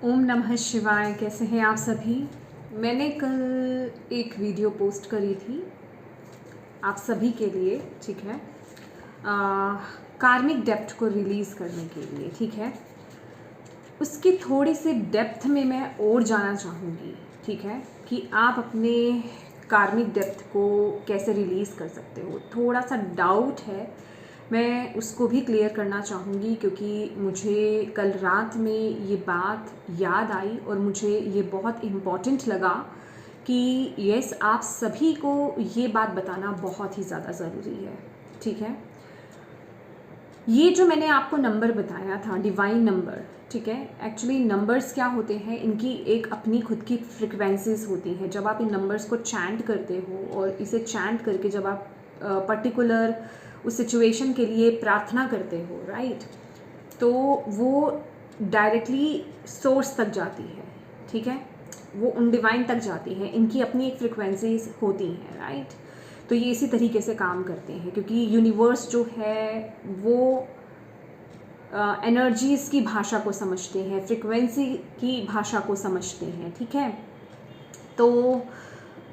ओम नमः शिवाय। कैसे हैं आप सभी। मैंने कल एक वीडियो पोस्ट करी थी आप सभी के लिए, ठीक है, कार्मिक डेप्थ को रिलीज़ करने के लिए, ठीक है। उसकी थोड़ी सी डेप्थ में मैं और जाना चाहूँगी, ठीक है, कि आप अपने कार्मिक डेप्थ को कैसे रिलीज़ कर सकते हो। थोड़ा सा डाउट है, मैं उसको भी क्लियर करना चाहूँगी क्योंकि मुझे कल रात में ये बात याद आई और मुझे ये बहुत इम्पॉर्टेंट लगा कि यस, आप सभी को ये बात बताना बहुत ही ज़्यादा ज़रूरी है, ठीक है। ये जो मैंने आपको नंबर बताया था, डिवाइन नंबर, ठीक है, एक्चुअली नंबर्स क्या होते हैं, इनकी एक अपनी खुद की फ्रिक्वेंसीज होती हैं। जब आप इन नंबर्स को चैंट करते हो और इसे चैंट करके जब आप पर्टिकुलर उस सिचुएशन के लिए प्रार्थना करते हो, राइट, तो वो डायरेक्टली सोर्स तक जाती है, ठीक है, वो उन डिवाइन तक जाती है। इनकी अपनी एक फ्रिक्वेंसीज होती हैं, राइट। तो ये इसी तरीके से काम करते हैं क्योंकि यूनिवर्स जो है वो एनर्जीज़ की भाषा को समझते हैं, फ्रिक्वेंसी की भाषा को समझते हैं, ठीक है। तो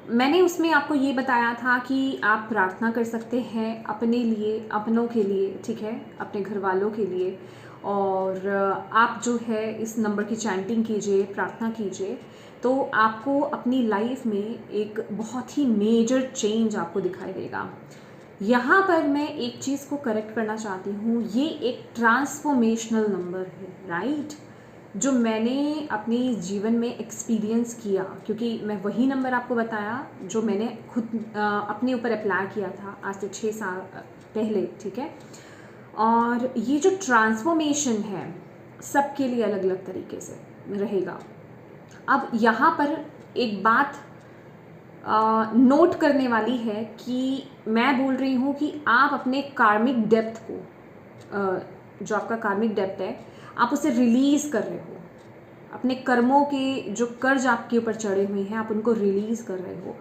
मैंने उसमें आपको ये बताया था कि आप प्रार्थना कर सकते हैं अपने लिए, अपनों के लिए, ठीक है, अपने घर वालों के लिए। और आप जो है इस नंबर की चैंटिंग कीजिए, प्रार्थना कीजिए, तो आपको अपनी लाइफ में एक बहुत ही मेजर चेंज आपको दिखाई देगा। यहाँ पर मैं एक चीज़ को करेक्ट करना चाहती हूँ, ये एक ट्रांसफॉर्मेशनल नंबर है, राइट, जो मैंने अपने जीवन में एक्सपीरियंस किया, क्योंकि मैं वही नंबर आपको बताया जो मैंने खुद अपने ऊपर अप्लाई किया था आज से 6 साल पहले, ठीक है। और ये जो ट्रांसफॉर्मेशन है सबके लिए अलग अलग तरीके से रहेगा। अब यहाँ पर एक बात नोट करने वाली है कि मैं बोल रही हूँ कि आप अपने कार्मिक डेप्थ को, जो आपका कार्मिक डेप्थ है, आप उसे रिलीज़ कर रहे हो। अपने कर्मों के जो कर्ज आपके ऊपर चढ़े हुए हैं, आप उनको रिलीज़ कर रहे हो।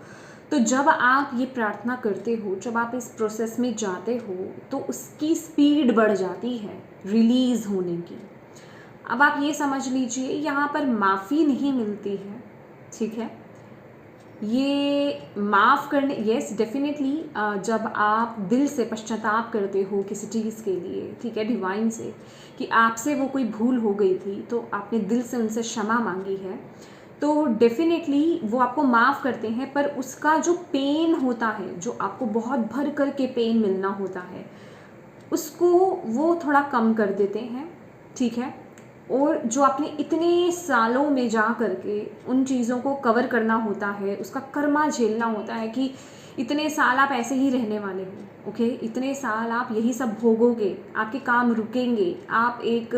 तो जब आप ये प्रार्थना करते हो, जब आप इस प्रोसेस में जाते हो, तो उसकी स्पीड बढ़ जाती है रिलीज़ होने की। अब आप ये समझ लीजिए, यहाँ पर माफ़ी नहीं मिलती है, ठीक है। ये माफ़ करने, यस डेफिनेटली, जब आप दिल से पश्चाताप करते हो किसी चीज़ के लिए, ठीक है, डिवाइन से, कि आपसे वो कोई भूल हो गई थी, तो आपने दिल से उनसे क्षमा मांगी है, तो डेफिनेटली वो आपको माफ़ करते हैं। पर उसका जो पेन होता है, जो आपको बहुत भर कर के पेन मिलना होता है, उसको वो थोड़ा कम कर देते हैं, ठीक है। और जो आपने इतने सालों में जा करके उन चीज़ों को कवर करना होता है, उसका कर्मा झेलना होता है कि इतने साल आप ऐसे ही रहने वाले हो, ओके, इतने साल आप यही सब भोगोगे, आपके काम रुकेंगे, आप एक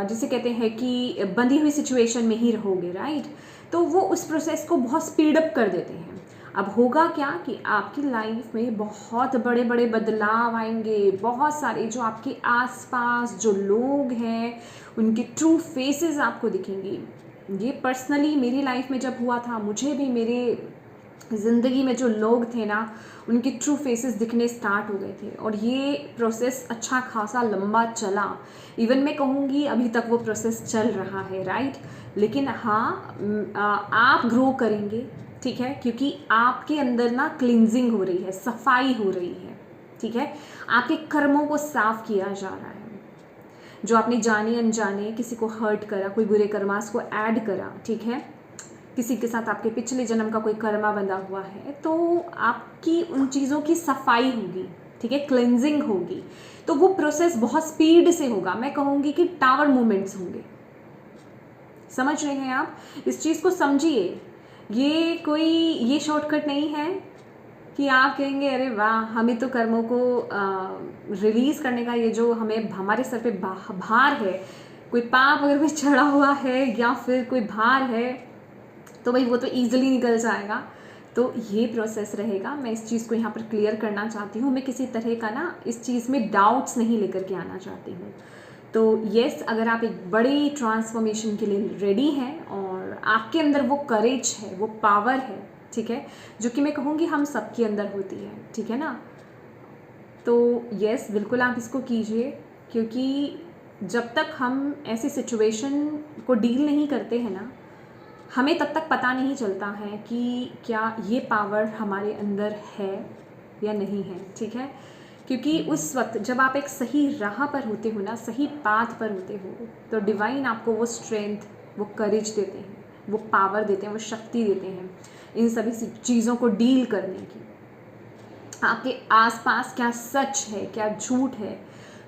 जिसे कहते हैं कि बंधी हुई सिचुएशन में ही रहोगे, राइट। तो वो उस प्रोसेस को बहुत स्पीड अप कर देते हैं। अब होगा क्या कि आपकी लाइफ में बहुत बड़े बड़े बदलाव आएंगे, बहुत सारे जो आपके आसपास जो लोग हैं उनके ट्रू फेसेस आपको दिखेंगी। ये पर्सनली मेरी लाइफ में जब हुआ था, मुझे भी मेरे ज़िंदगी में जो लोग थे ना, उनके ट्रू फेसेस दिखने स्टार्ट हो गए थे। और ये प्रोसेस अच्छा खासा लंबा चला, इवन मैं कहूँगी अभी तक वो प्रोसेस चल रहा है, राइट। लेकिन हाँ, आप ग्रो करेंगे, ठीक है, क्योंकि आपके अंदर ना क्लिनजिंग हो रही है, सफाई हो रही है, ठीक है, आपके कर्मों को साफ किया जा रहा है। जो आपने जाने अनजाने किसी को हर्ट करा, कोई बुरे कर्मास को ऐड करा, ठीक है, किसी के साथ आपके पिछले जन्म का कोई कर्मा बंधा हुआ है, तो आपकी उन चीज़ों की सफाई होगी, ठीक है, क्लेंजिंग होगी। तो वो प्रोसेस बहुत स्पीड से होगा, मैं कहूँगी कि टावर मूवमेंट्स होंगे। समझ रहे हैं आप, इस चीज़ को समझिए। ये शॉर्टकट नहीं है कि आप कहेंगे अरे वाह, हमें तो कर्मों को रिलीज़ करने का, ये जो हमें हमारे सर पे भार है, कोई पाप अगर कोई चढ़ा हुआ है या फिर कोई भार है, तो भाई वो तो ईजिली निकल जाएगा। तो ये प्रोसेस रहेगा। मैं इस चीज़ को यहाँ पर क्लियर करना चाहती हूँ। मैं किसी तरह का ना इस चीज़ में डाउट्स नहीं लेकर के आना चाहती हूँ। तो येस, अगर आप एक बड़ी ट्रांसफॉर्मेशन के लिए रेडी हैं और आपके अंदर वो करेज है, वो पावर है, ठीक है, जो कि मैं कहूँगी हम सबके अंदर होती है, ठीक है ना, तो येस बिल्कुल आप इसको कीजिए। क्योंकि जब तक हम ऐसी सिचुएशन को डील नहीं करते हैं ना, हमें तब तक पता नहीं चलता है कि क्या ये पावर हमारे अंदर है या नहीं है, ठीक है। क्योंकि उस वक्त जब आप एक सही राह पर होते हो ना, सही पाथ पर होते हो, तो डिवाइन आपको वो स्ट्रेंथ, वो करेज देते हैं, वो पावर देते हैं, वो शक्ति देते हैं इन सभी चीज़ों को डील करने की। आपके आसपास क्या सच है, क्या झूठ है,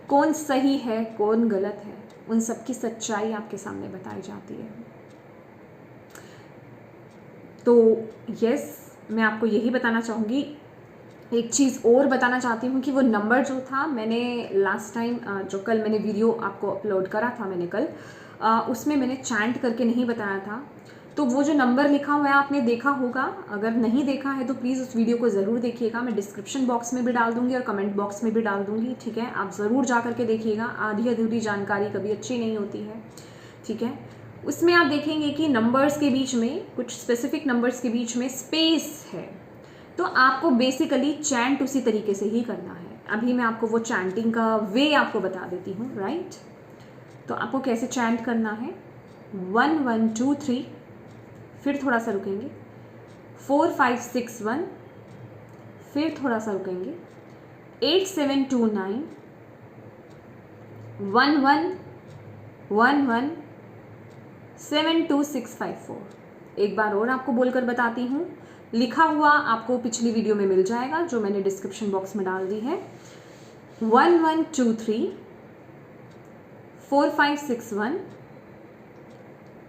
कौन सही है, कौन गलत है, उन सब की सच्चाई आपके सामने बताई जाती है। तो यस, मैं आपको यही बताना चाहूँगी। एक चीज़ और बताना चाहती हूँ कि वो नंबर जो था, मैंने लास्ट टाइम जो कल मैंने वीडियो आपको अपलोड करा था मैंने कल, उसमें मैंने चैंट करके नहीं बताया था। तो वो जो नंबर लिखा हुआ है आपने देखा होगा, अगर नहीं देखा है तो प्लीज़ उस वीडियो को ज़रूर देखिएगा। मैं डिस्क्रिप्शन बॉक्स में भी डाल दूँगी और कमेंट बॉक्स में भी डाल दूँगी, ठीक है। आप ज़रूर जा करके देखिएगा, आधी अधूरी जानकारी कभी अच्छी नहीं होती है, ठीक है। उसमें आप देखेंगे कि नंबर्स के बीच में, कुछ स्पेसिफिक नंबर्स के बीच में स्पेस है, तो आपको बेसिकली चैंट उसी तरीके से ही करना है। अभी मैं आपको वो चैंटिंग का वे आपको बता देती हूँ, राइट। तो आपको कैसे चैंट करना है, 1 1 2 3, फिर थोड़ा सा रुकेंगे, 4 5 6 1, फिर थोड़ा सा रुकेंगे, 8 7 2 9, 1 1 1 1 7 2 6 5 4। एक बार और आपको बोलकर बताती हूँ, लिखा हुआ आपको पिछली वीडियो में मिल जाएगा जो मैंने डिस्क्रिप्शन बॉक्स में डाल दी है। 1 1 2 3, 4 5 6 1,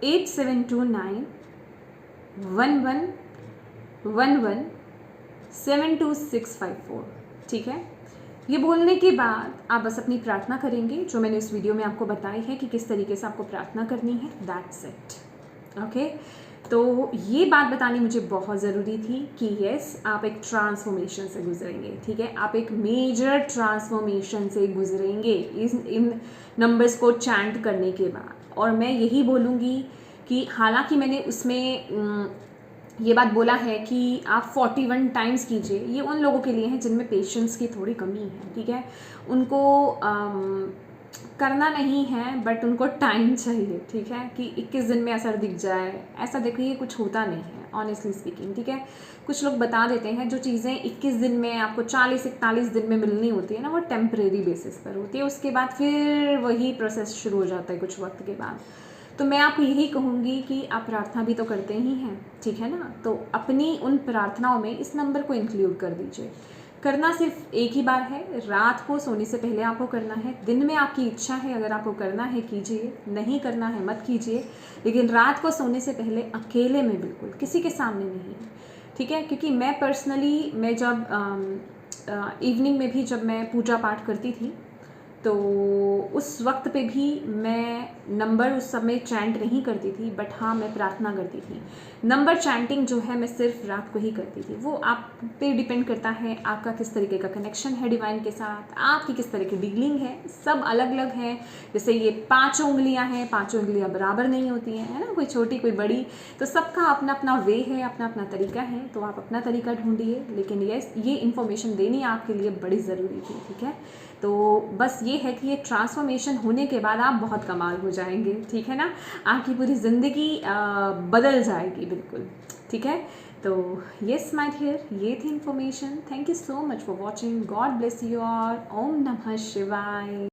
8 7 2 9, 1 1 1 1 7 2 6 5 4, ठीक है। ये बोलने के बाद आप बस अपनी प्रार्थना करेंगे, जो मैंने उस वीडियो में आपको बताई है कि किस तरीके से आपको प्रार्थना करनी है, दैट्स इट, ओके। तो ये बात बतानी मुझे बहुत ज़रूरी थी कि यस, आप एक ट्रांसफॉर्मेशन से गुजरेंगे, ठीक है। आप एक मेजर ट्रांसफॉर्मेशन से गुजरेंगे इन नंबर्स को चैंट करने के बाद। और मैं यही बोलूँगी कि हालांकि मैंने उसमें ये बात बोला है कि आप 41 टाइम्स कीजिए, ये उन लोगों के लिए है जिनमें पेशेंस की थोड़ी कमी है, ठीक है। उनको करना नहीं है, बट उनको टाइम चाहिए, ठीक है, कि 21 दिन में असर दिख जाए, ऐसा देखिए कुछ होता नहीं है, ऑनेस्टली स्पीकिंग, ठीक है। कुछ लोग बता देते हैं जो चीज़ें 21 दिन में आपको 40-41 दिन में मिलनी होती है ना, वो टेम्परेरी बेसिस पर होती है, उसके बाद फिर वही प्रोसेस शुरू हो जाता है कुछ वक्त के बाद। तो मैं आपको यही कहूँगी कि आप प्रार्थना भी तो करते ही हैं, ठीक है ना। तो अपनी उन प्रार्थनाओं में इस नंबर को इंक्लूड कर दीजिए। करना सिर्फ एक ही बार है, रात को सोने से पहले आपको करना है। दिन में आपकी इच्छा है, अगर आपको करना है कीजिए, नहीं करना है मत कीजिए, लेकिन रात को सोने से पहले अकेले में, बिल्कुल किसी के सामने नहीं, ठीक है। क्योंकि मैं पर्सनली, मैं जब इवनिंग में भी जब मैं पूजा पाठ करती थी, तो उस वक्त पे भी मैं नंबर उस समय चैंट नहीं करती थी, बट हाँ मैं प्रार्थना करती थी। नंबर चैंटिंग जो है मैं सिर्फ रात को ही करती थी। वो आप पे डिपेंड करता है आपका किस तरीके का कनेक्शन है डिवाइन के साथ, आपकी किस तरह की डीलिंग है, सब अलग अलग है। जैसे ये 5 उंगलियां हैं, 5 उंगलियां बराबर नहीं होती हैं, है ना, कोई छोटी कोई बड़ी, तो सबका अपना अपना वे है, अपना अपना तरीका है। तो आप अपना तरीका ढूंढिए, लेकिन ये इन्फॉर्मेशन देनी आपके लिए बड़ी ज़रूरी थी, ठीक है। तो बस ये है कि ये ट्रांसफॉर्मेशन होने के बाद आप बहुत कमाल हो जाएंगे, ठीक है ना। आपकी पूरी ज़िंदगी बदल जाएगी बिल्कुल, ठीक है। तो येस माय डियर, ये थी information. Thank you so much for watching. God bless you all. ओम नमः शिवाय।